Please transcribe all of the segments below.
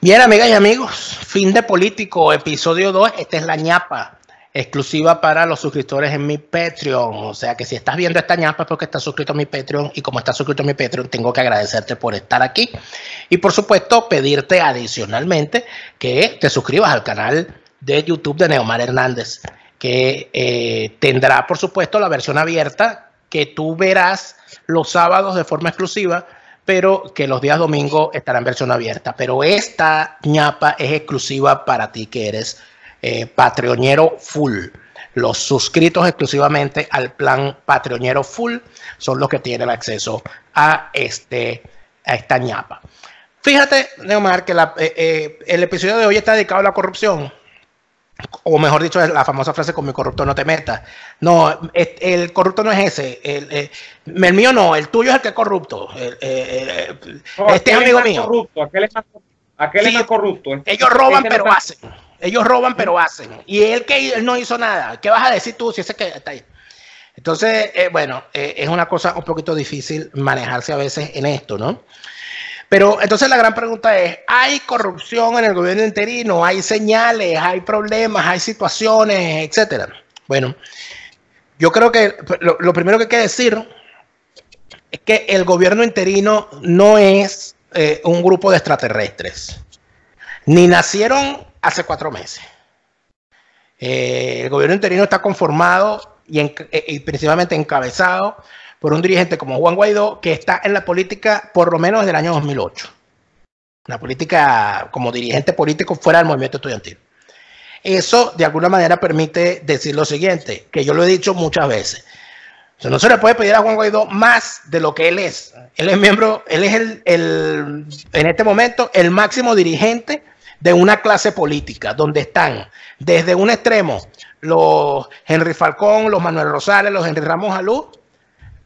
Bien, amigas y amigos, fin de político, episodio 2. Esta es la ñapa exclusiva para los suscriptores en mi Patreon. O sea que si estás viendo esta ñapa es porque estás suscrito a mi Patreon, y como estás suscrito a mi Patreon tengo que agradecerte por estar aquí y por supuesto pedirte adicionalmente que te suscribas al canal de YouTube de Neomar Hernández, que tendrá por supuesto la versión abierta que tú verás los sábados de forma exclusiva, pero que los días domingos estará en versión abierta. Pero esta ñapa es exclusiva para ti que eres patreonero full. Los suscritos exclusivamente al plan patreonero full son los que tienen acceso a esta ñapa. Fíjate, Neomar, que el episodio de hoy está dedicado a la corrupción. O mejor dicho, es la famosa frase: con mi corrupto no te metas. No, el corrupto no es ese. El mío no, el tuyo es el que es corrupto. Este es amigo mío. Corrupto, aquel es el corrupto. Ellos roban, pero hacen. Ellos roban, pero hacen. Y él no hizo nada. ¿Qué vas a decir tú si ese que está ahí? Entonces, bueno, es una cosa un poquito difícil manejarse a veces en esto, ¿no? Pero entonces la gran pregunta es: ¿hay corrupción en el gobierno interino? ¿Hay señales? ¿Hay problemas? ¿Hay situaciones? Etcétera. Bueno, yo creo que lo primero que hay que decir es que el gobierno interino no es un grupo de extraterrestres. Ni nacieron hace 4 meses. El gobierno interino está conformado y principalmente encabezado por un dirigente como Juan Guaidó, que está en la política por lo menos desde el año 2008. La política como dirigente político fuera del movimiento estudiantil. Eso de alguna manera permite decir lo siguiente, que yo lo he dicho muchas veces. O sea, no se le puede pedir a Juan Guaidó más de lo que él es. Él es miembro, él es en este momento el máximo dirigente de una clase política, donde están desde un extremo los Henry Falcón, los Manuel Rosales, los Henry Ramos Alú,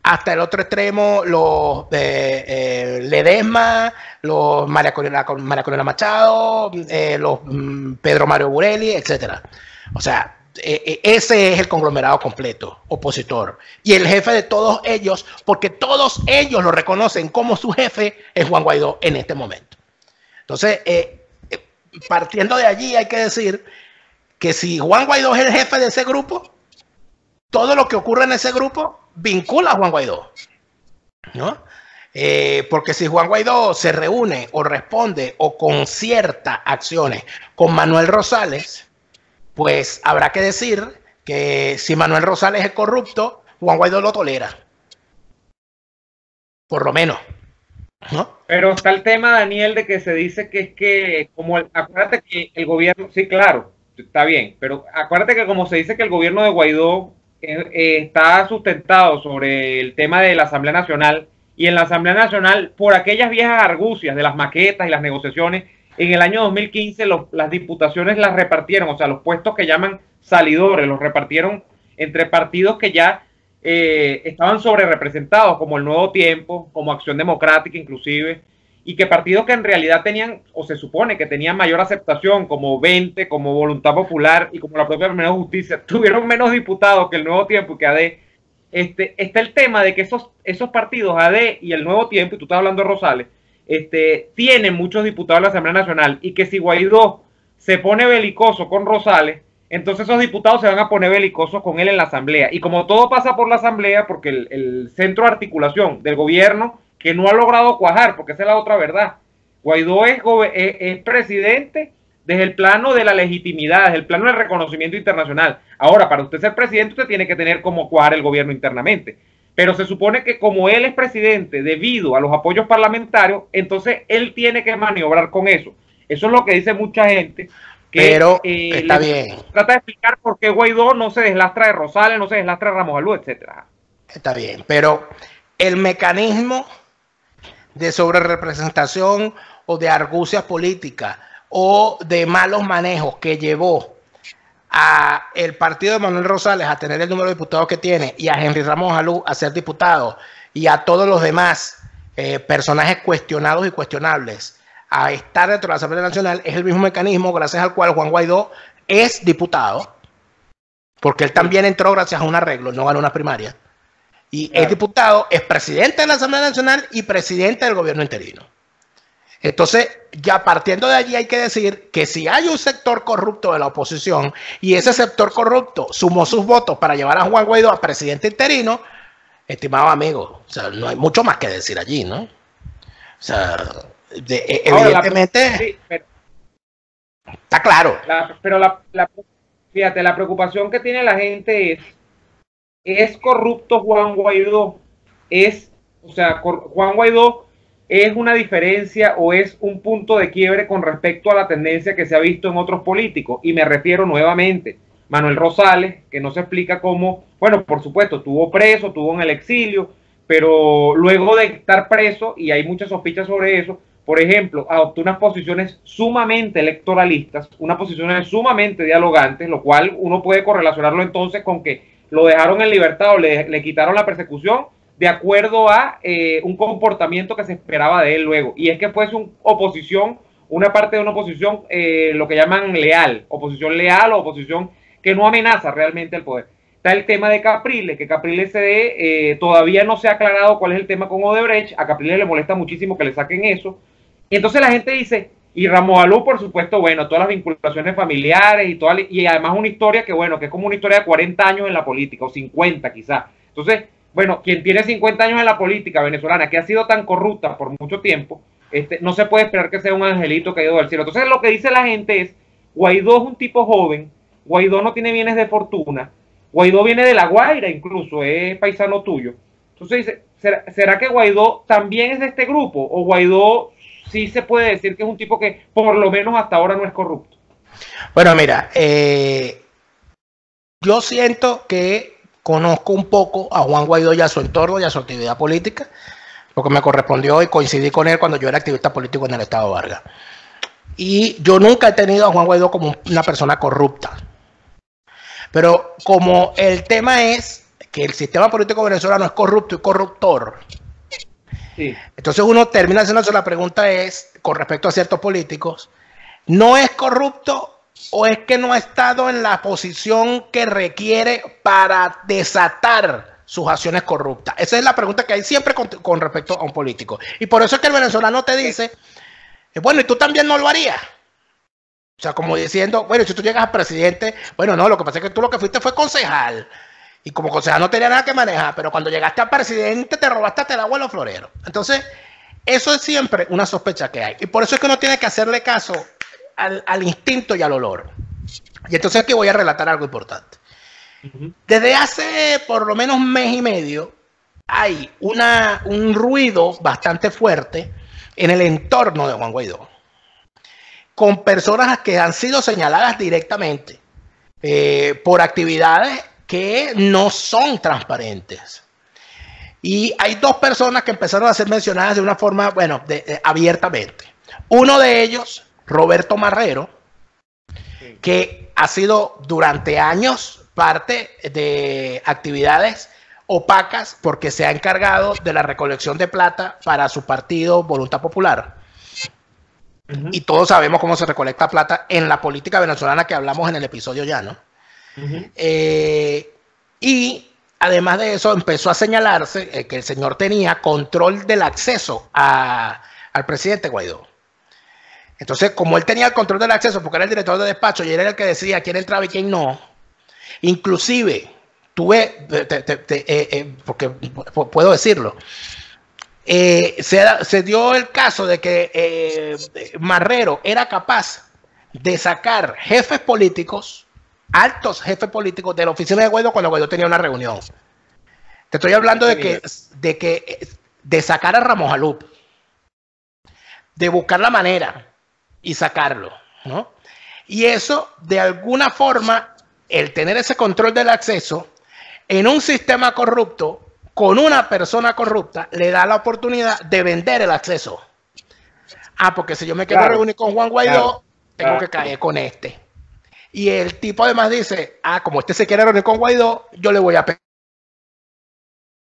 hasta el otro extremo los Ledesma, los María Corina Machado, los Pedro Mario Burelli, etcétera. O sea, ese es el conglomerado completo opositor, y el jefe de todos ellos, porque todos ellos lo reconocen como su jefe, es Juan Guaidó en este momento. Entonces, partiendo de allí, hay que decir que si Juan Guaidó es el jefe de ese grupo, todo lo que ocurre en ese grupo vincula a Juan Guaidó, ¿no? Porque si Juan Guaidó se reúne o responde o concierta acciones con Manuel Rosales, pues habrá que decir que si Manuel Rosales es corrupto, Juan Guaidó lo tolera. Por lo menos, ¿no? Pero está el tema, Daniel, de que se dice que es que, acuérdate que el gobierno, sí, claro, está bien, pero acuérdate que como se dice que el gobierno de Guaidó está sustentado sobre el tema de la Asamblea Nacional, y en la Asamblea Nacional, por aquellas viejas argucias de las maquetas y las negociaciones, en el año 2015 las diputaciones las repartieron, o sea, los puestos que llaman salidores, los repartieron entre partidos que ya estaban sobre representados, como el Nuevo Tiempo, como Acción Democrática inclusive, y que partidos que en realidad tenían, o se supone que tenían mayor aceptación, como 20, como Voluntad Popular y como la propia Primera Justicia, tuvieron menos diputados que el Nuevo Tiempo y que AD. Está el tema de que esos partidos, AD y el Nuevo Tiempo, y tú estás hablando de Rosales, tienen muchos diputados en la Asamblea Nacional, y que si Guaidó se pone belicoso con Rosales, entonces esos diputados se van a poner belicosos con él en la Asamblea. Y como todo pasa por la Asamblea, porque el centro de articulación del gobierno, que no ha logrado cuajar, porque esa es la otra verdad. Guaidó es presidente desde el plano de la legitimidad, desde el plano del reconocimiento internacional. Ahora, para usted ser presidente, usted tiene que tener cómo cuajar el gobierno internamente. Pero se supone que como él es presidente debido a los apoyos parlamentarios, entonces él tiene que maniobrar con eso. Eso es lo que dice mucha gente. Pero está bien. Trata de explicar por qué Guaidó no se deslastra de Rosales, no se deslastra de Ramos Alú, etcétera. Está bien, pero el mecanismo de sobrerepresentación o de argucia política o de malos manejos que llevó a el partido de Manuel Rosales a tener el número de diputados que tiene, y a Henry Ramos Alú a ser diputado, y a todos los demás personajes cuestionados y cuestionables a estar dentro de la Asamblea Nacional, es el mismo mecanismo gracias al cual Juan Guaidó es diputado, porque él también entró gracias a un arreglo, no ganó una primaria, y claro, es diputado, es presidente de la Asamblea Nacional y presidente del gobierno interino. Entonces, ya partiendo de allí hay que decir que si hay un sector corrupto de la oposición y ese sector corrupto sumó sus votos para llevar a Juan Guaidó a presidente interino, estimado amigo, o sea, no hay mucho más que decir allí, ¿no? O sea, evidentemente, sí, pero, está claro. Fíjate, la preocupación que tiene la gente ¿es corrupto Juan Guaidó? O sea, Juan Guaidó ¿es una diferencia o es un punto de quiebre con respecto a la tendencia que se ha visto en otros políticos? Y me refiero nuevamente, Manuel Rosales, que no se explica cómo, bueno, por supuesto, estuvo preso, estuvo en el exilio, pero luego de estar preso, y hay muchas sospechas sobre eso, por ejemplo, adoptó unas posiciones sumamente electoralistas, unas posiciones sumamente dialogantes, lo cual uno puede correlacionarlo entonces con que lo dejaron en libertad o le quitaron la persecución, de acuerdo a un comportamiento que se esperaba de él luego. Y es que fuese una parte de una oposición, lo que llaman leal, oposición leal o oposición que no amenaza realmente al poder. Está el tema de Capriles, que Capriles todavía no se ha aclarado cuál es el tema con Odebrecht. A Capriles le molesta muchísimo que le saquen eso. Y entonces la gente dice, y Ramos Alú, por supuesto, bueno, todas las vinculaciones familiares y además una historia que, bueno, que es como una historia de 40 años en la política, o 50 quizás. Entonces, bueno, quien tiene 50 años en la política venezolana, que ha sido tan corrupta por mucho tiempo, no se puede esperar que sea un angelito caído del cielo. Entonces, lo que dice la gente es, Guaidó es un tipo joven, Guaidó no tiene bienes de fortuna, Guaidó viene de La Guaira incluso, es paisano tuyo. Entonces dice, ¿será que Guaidó también es de este grupo? ¿O Guaidó sí se puede decir que es un tipo que por lo menos hasta ahora no es corrupto? Bueno, mira, yo siento que conozco un poco a Juan Guaidó y a su entorno y a su actividad política, porque me correspondió y coincidí con él cuando yo era activista político en el estado Vargas. Y yo nunca he tenido a Juan Guaidó como una persona corrupta. Pero como el tema es que el sistema político venezolano es corrupto y corruptor, sí. Entonces uno termina haciéndose la pregunta es, con respecto a ciertos políticos, ¿no es corrupto o es que no ha estado en la posición que requiere para desatar sus acciones corruptas? Esa es la pregunta que hay siempre con respecto a un político. Y por eso es que el venezolano te dice, bueno, ¿y tú también no lo harías? O sea, como diciendo, bueno, si tú llegas a presidente, bueno, no, lo que pasa es que tú lo que fuiste fue concejal. Y como concejal no tenía nada que manejar, pero cuando llegaste a presidente te robaste hasta el agua en los floreros. Entonces, eso es siempre una sospecha que hay. Y por eso es que uno tiene que hacerle caso al instinto y al olor. Y entonces aquí voy a relatar algo importante. Desde hace por lo menos un mes y medio hay un ruido bastante fuerte en el entorno de Juan Guaidó, con personas que han sido señaladas directamente por actividades que no son transparentes. Y hay dos personas que empezaron a ser mencionadas de una forma, bueno, abiertamente. Uno de ellos, Roberto Marrero, que ha sido durante años parte de actividades opacas porque se ha encargado de la recolección de plata para su partido Voluntad Popular. Y todos sabemos cómo se recolecta plata en la política venezolana que hablamos en el episodio ya, ¿no? Y además de eso empezó a señalarse que el señor tenía control del acceso al presidente Guaidó. Entonces, como él tenía el control del acceso, porque era el director de despacho y era el que decía quién entraba y quién no, inclusive tuve, porque puedo decirlo, se dio el caso de que Marrero era capaz de sacar jefes políticos, altos jefes políticos de la oficina de Guaidó cuando Guaidó tenía una reunión. Te estoy hablando de sacar a Ramos Alú, de buscar la manera y sacarlo, ¿no? Y eso, de alguna forma, el tener ese control del acceso en un sistema corrupto, con una persona corrupta, le da la oportunidad de vender el acceso. Ah, porque si yo me quiero reunir con Juan Guaidó, tengo que caer con este. Y el tipo además dice, como este se quiere reunir con Guaidó, yo le voy a pegar.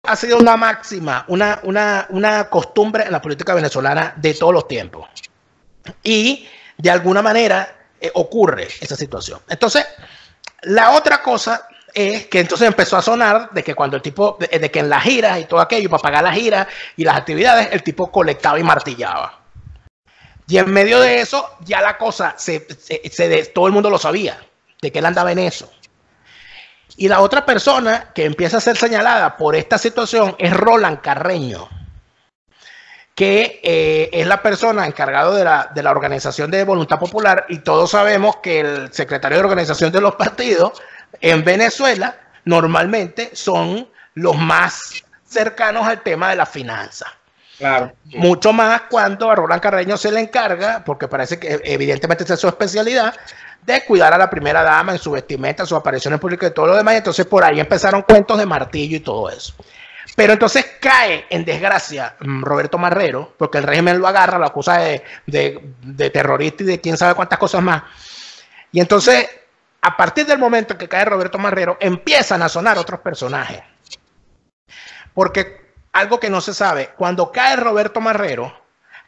Ha sido una máxima, una costumbre en la política venezolana de todos los tiempos. Y de alguna manera ocurre esa situación. Entonces, la otra cosa es que entonces empezó a sonar de que cuando el tipo, de que en las giras y todo aquello, para pagar las giras y las actividades, el tipo colectaba y martillaba. Y en medio de eso, ya la cosa, todo el mundo lo sabía, de que él andaba en eso. Y la otra persona que empieza a ser señalada por esta situación es Roland Carreño, que es la persona encargada de la organización de Voluntad Popular, y todos sabemos que el secretario de organización de los partidos en Venezuela normalmente son los más cercanos al tema de la finanza. Claro. Sí. Mucho más cuando a Roland Carreño se le encarga, porque parece que evidentemente esa es su especialidad, de cuidar a la primera dama en su vestimenta, sus apariciones públicas y todo lo demás. Y entonces por ahí empezaron cuentos de martillo y todo eso. Pero entonces cae en desgracia Roberto Marrero, porque el régimen lo agarra, lo acusa de terrorista y de quién sabe cuántas cosas más. Y entonces, a partir del momento en que cae Roberto Marrero, empiezan a sonar otros personajes. Porque algo que no se sabe, cuando cae Roberto Marrero,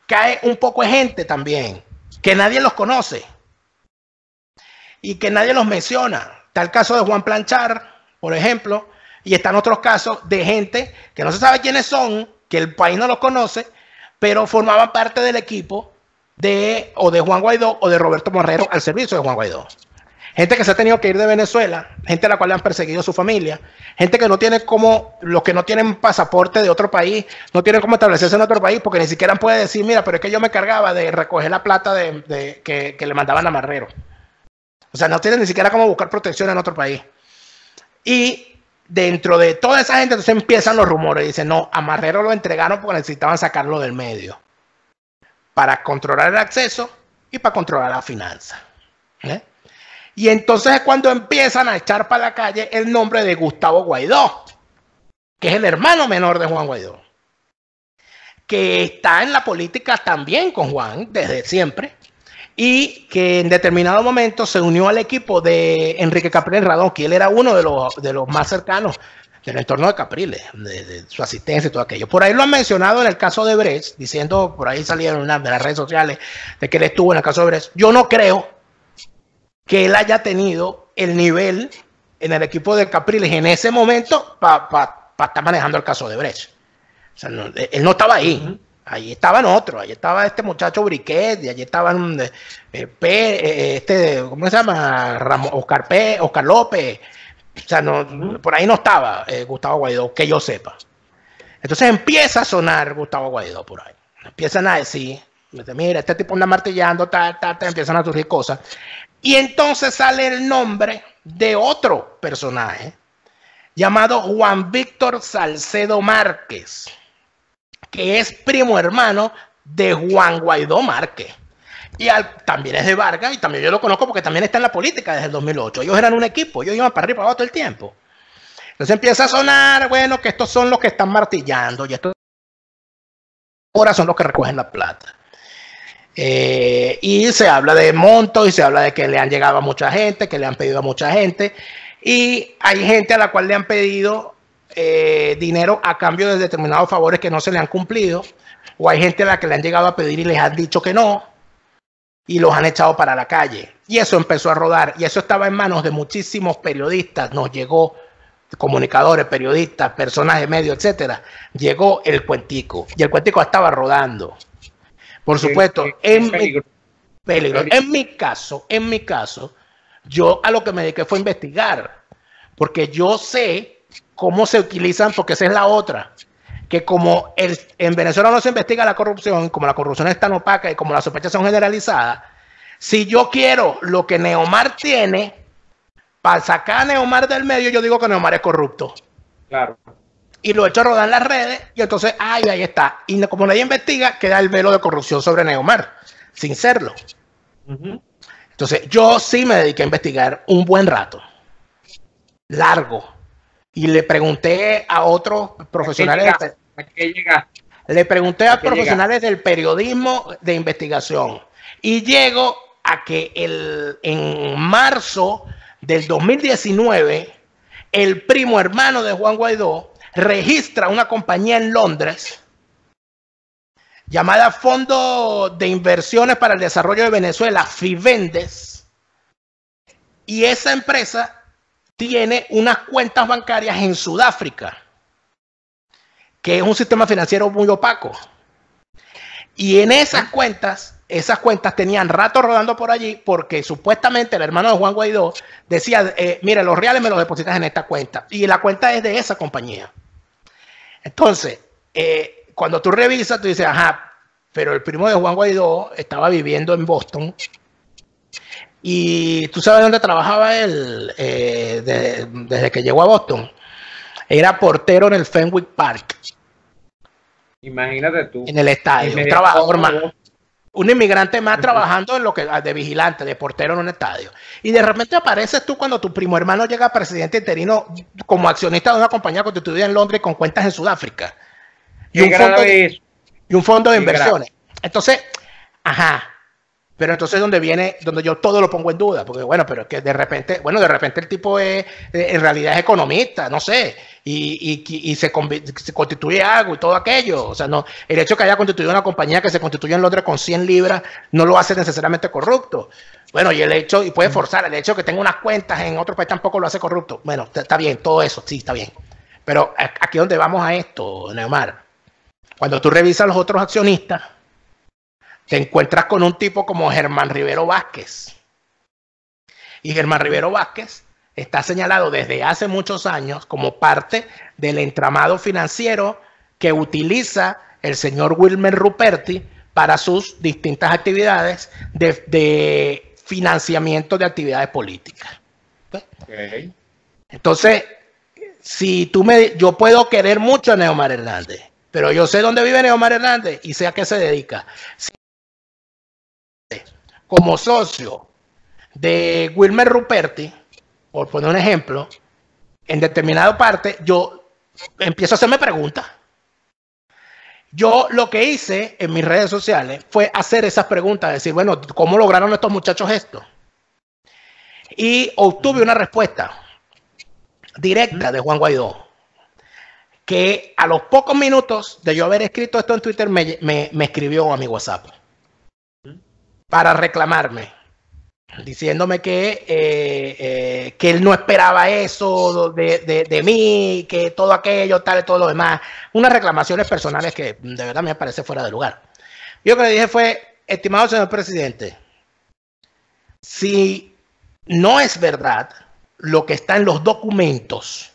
cae un poco de gente también, que nadie los conoce y que nadie los menciona. Está el caso de Juan Planchar, por ejemplo, y están otros casos de gente que no se sabe quiénes son, que el país no los conoce, pero formaban parte del equipo de Juan Guaidó o de Roberto Marrero al servicio de Juan Guaidó. Gente que se ha tenido que ir de Venezuela, gente a la cual le han perseguido su familia, gente que no tiene los que no tienen pasaporte de otro país, no tienen cómo establecerse en otro país, porque ni siquiera puede decir, mira, pero es que yo me cargaba de recoger la plata que le mandaban a Marrero. O sea, no tienen ni siquiera cómo buscar protección en otro país. Y dentro de toda esa gente, entonces empiezan los rumores. Dicen, no, a Marrero lo entregaron porque necesitaban sacarlo del medio para controlar el acceso y para controlar la finanza. Y entonces es cuando empiezan a echar para la calle el nombre de Gustavo Guaidó, que es el hermano menor de Juan Guaidó, que está en la política también con Juan desde siempre, y que en determinado momento se unió al equipo de Enrique Capriles Radón, que él era uno de los más cercanos del entorno de Capriles, de su asistencia y todo aquello. Por ahí lo han mencionado en el caso de Brecht, diciendo, por ahí salieron una de las redes sociales, de que él estuvo en el caso de Brecht. Yo no creo que él haya tenido el nivel en el equipo de Capriles en ese momento para estar manejando el caso de Brecht. O sea, él no estaba ahí. Allí estaban otros. Allí estaba este muchacho Briquet, y allí estaban ¿cómo se llama? Oscar López. O sea, por ahí no estaba Gustavo Guaidó, que yo sepa. Entonces empieza a sonar Gustavo Guaidó por ahí. Empiezan a decir, mira, este tipo anda martillando, empiezan a surgir cosas. Y entonces sale el nombre de otro personaje llamado Juan Víctor Salcedo Márquez, que es primo hermano de Juan Guaidó Márquez. Y también es de Vargas, y también yo lo conozco porque también está en la política desde el 2008. Ellos eran un equipo, ellos iban para arriba y para abajo todo el tiempo. Entonces empieza a sonar, bueno, que estos son los que están martillando, y estos ahora son los que recogen la plata. Y se habla de montos y se habla de que le han llegado a mucha gente, que le han pedido a mucha gente, y hay gente a la cual le han pedido dinero a cambio de determinados favores que no se le han cumplido, o hay gente a la que le han llegado a pedir y les han dicho que no y los han echado para la calle, y eso empezó a rodar, y eso estaba en manos de muchísimos periodistas. Nos llegó, comunicadores, periodistas, personas de medios, etcétera, llegó el cuentico, y el cuentico estaba rodando. Por supuesto, peligro. En mi caso, yo a lo que me dediqué fue a investigar, porque yo sé cómo se utilizan, porque esa es la otra, que como en Venezuela no se investiga la corrupción, como la corrupción es tan opaca y como las sospechas son generalizadas, si yo quiero lo que Neomar tiene, para sacar a Neomar del medio, yo digo que Neomar es corrupto. Claro. Y lo echo a rodar en las redes, y entonces, ahí está. Y como nadie investiga, queda el velo de corrupción sobre Neomar, sin serlo. Entonces, yo sí me dediqué a investigar un buen rato, largo, y le pregunté a otros profesionales. ¿A qué llegaste? Le pregunté a profesionales del periodismo de investigación, y llego a que en marzo del 2019, el primo hermano de Juan Guaidó registra una compañía en Londres llamada Fondo de Inversiones para el Desarrollo de Venezuela, FIVENDES, y esa empresa tiene unas cuentas bancarias en Sudáfrica, que es un sistema financiero muy opaco, y en esas cuentas esas cuentas tenían rato rodando por allí porque supuestamente el hermano de Juan Guaidó decía, mire, los reales me los depositas en esta cuenta. Y la cuenta es de esa compañía. Entonces, cuando tú revisas, tú dices, ajá, pero el primo de Juan Guaidó estaba viviendo en Boston. Y tú sabes dónde trabajaba él desde que llegó a Boston. Era portero en el Fenwick Park. Imagínate tú. En el estadio. Un trabajador más. Un inmigrante más trabajando en lo que de vigilante, de portero en un estadio. Y de repente apareces tú cuando tu primo hermano llega a presidente interino como accionista de una compañía constituida en Londres con cuentas en Sudáfrica. Y un fondo de inversiones. Entonces, ajá. Pero entonces donde yo todo lo pongo en duda, porque bueno, pero es que de repente el tipo en realidad es economista, no sé, y se constituye algo y todo aquello. O sea, no, el hecho de que haya constituido una compañía que se constituye en Londres con 100 libras no lo hace necesariamente corrupto. Bueno, y puede forzar, el hecho de que tenga unas cuentas en otro país tampoco lo hace corrupto. Bueno, está bien, todo eso, sí, está bien. Pero aquí donde vamos a esto, Neomar, cuando tú revisas los otros accionistas, te encuentras con un tipo como Germán Rivero Vázquez. Y Germán Rivero Vázquez está señalado desde hace muchos años como parte del entramado financiero que utiliza el señor Wilmer Ruperti para sus distintas actividades de financiamiento de actividades políticas. Okay. Entonces, yo puedo querer mucho a Neomar Hernández, pero yo sé dónde vive Neomar Hernández y sé a qué se dedica. Como socio de Wilmer Ruperti, por poner un ejemplo, en determinada parte, yo empiezo a hacerme preguntas. Yo lo que hice en mis redes sociales fue hacer esas preguntas, decir, bueno, ¿cómo lograron estos muchachos esto? Y obtuve una respuesta directa de Juan Guaidó, que a los pocos minutos de yo haber escrito esto en Twitter me escribió a mi WhatsApp para reclamarme, diciéndome que él no esperaba eso de mí, que todo aquello, tal y todo lo demás. Unas reclamaciones personales que de verdad me parece fuera de lugar. Yo lo que le dije fue, estimado señor presidente, si no es verdad lo que está en los documentos,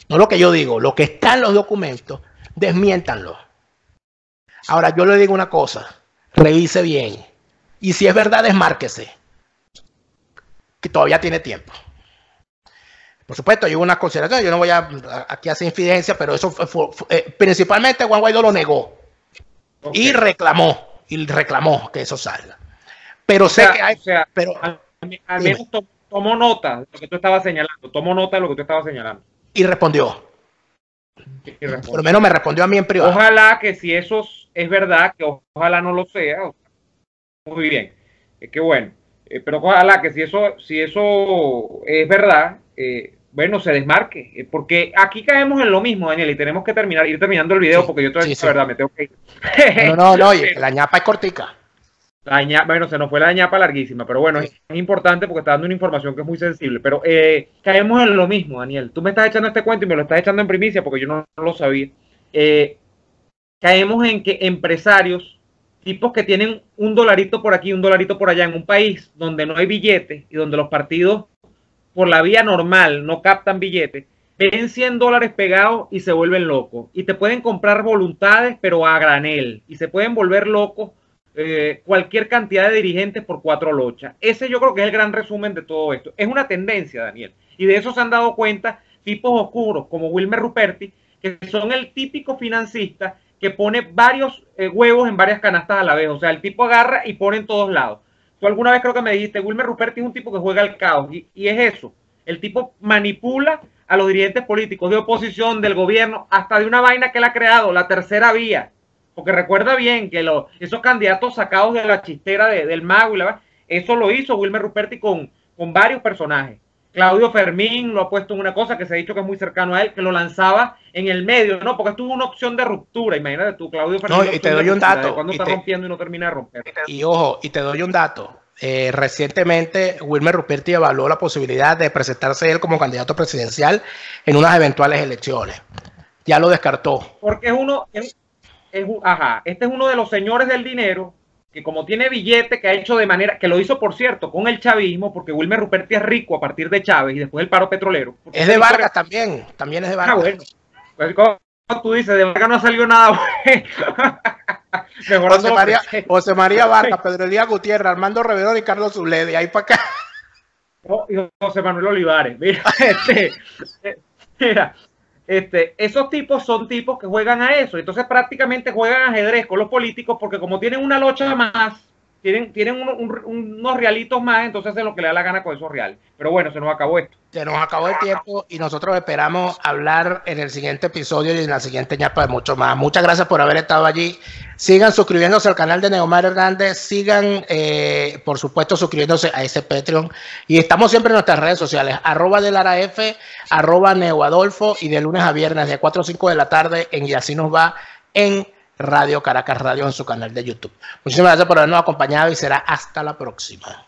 no lo que yo digo, lo que está en los documentos, desmiéntanlo. Ahora yo le digo una cosa, revise bien. Y si es verdad, desmárquese, que todavía tiene tiempo. Por supuesto, hay unas consideraciones, yo no voy aquí a hacer infidencia, pero eso principalmente Juan Guaidó lo negó. Okay. Y reclamó que eso salga. Pero sé que hay... pero, al menos tomó nota de lo que tú estabas señalando. Y respondió. Por lo menos me respondió a mí en privado. Ojalá que si eso es verdad, que ojalá no lo sea. Muy bien, qué bueno. Pero ojalá que si eso es verdad, bueno, se desmarque. Porque aquí caemos en lo mismo, Daniel, y tenemos que ir terminando el video, sí, porque yo todavía, verdad, me tengo que ir. No, la ñapa es cortica. Bueno, se nos fue la ñapa larguísima, pero bueno, sí, es importante porque está dando una información que es muy sensible. Pero caemos en lo mismo, Daniel. Tú me estás echando este cuento y me lo estás echando en primicia porque yo no lo sabía. Caemos en que empresarios, tipos que tienen $1 por aquí, $1 por allá, en un país donde no hay billetes y donde los partidos por la vía normal no captan billetes, ven $100 pegados y se vuelven locos. Y te pueden comprar voluntades, pero a granel. Y se pueden volver locos cualquier cantidad de dirigentes por 4 lochas. Ese yo creo que es el gran resumen de todo esto. Es una tendencia, Daniel. Y de eso se han dado cuenta tipos oscuros como Wilmer Ruperti, que son el típico financista que pone varios huevos en varias canastas a la vez. O sea, el tipo agarra y pone en todos lados. Tú alguna vez creo que me dijiste, Wilmer Ruperti es un tipo que juega al caos. Y es eso. El tipo manipula a los dirigentes políticos de oposición, del gobierno, hasta de una vaina que él ha creado, la tercera vía. Porque recuerda bien que esos candidatos sacados de la chistera del mago, eso lo hizo Wilmer Ruperti con varios personajes. Claudio Fermín lo ha puesto en una cosa que se ha dicho que es muy cercano a él, que lo lanzaba en el medio, ¿no? Porque esto es una opción de ruptura. Imagínate tú, Claudio Fermín. No, y te doy un dato. Cuando está rompiendo y no termina de romper. Y ojo, y te doy un dato. Recientemente Wilmer Ruperti evaluó la posibilidad de presentarse él como candidato presidencial en unas eventuales elecciones. Ya lo descartó. Porque este es uno de los señores del dinero que como tiene billete, que ha hecho de manera, que lo hizo por cierto con el chavismo, porque Wilmer Ruperti es rico a partir de Chávez y después del paro petrolero. Es de Vargas también es de Vargas. Bueno, pues como tú dices, de Vargas no salió nada bueno. José María Vargas, Pedro Elías Gutiérrez, Armando Reverón y Carlos Zulede, ahí para acá. Y José Manuel Olivares, mira, esos tipos son tipos que juegan a eso, entonces prácticamente juegan ajedrez con los políticos porque como tienen una locha más, tienen unos realitos más, entonces hacen lo que le da la gana con esos reales. Pero bueno, se nos acabó esto. Se nos acabó el tiempo y nosotros esperamos hablar en el siguiente episodio y en la siguiente ñapa de mucho más. Muchas gracias por haber estado allí. Sigan suscribiéndose al canal de Neomar Hernández, sigan por supuesto suscribiéndose a ese Patreon y estamos siempre en nuestras redes sociales, @delaraf, @neoadolfo y de lunes a viernes de 4 a 5 de la tarde en Y Así Nos Va en Radio Caracas Radio en su canal de YouTube. Muchísimas gracias por habernos acompañado y será hasta la próxima.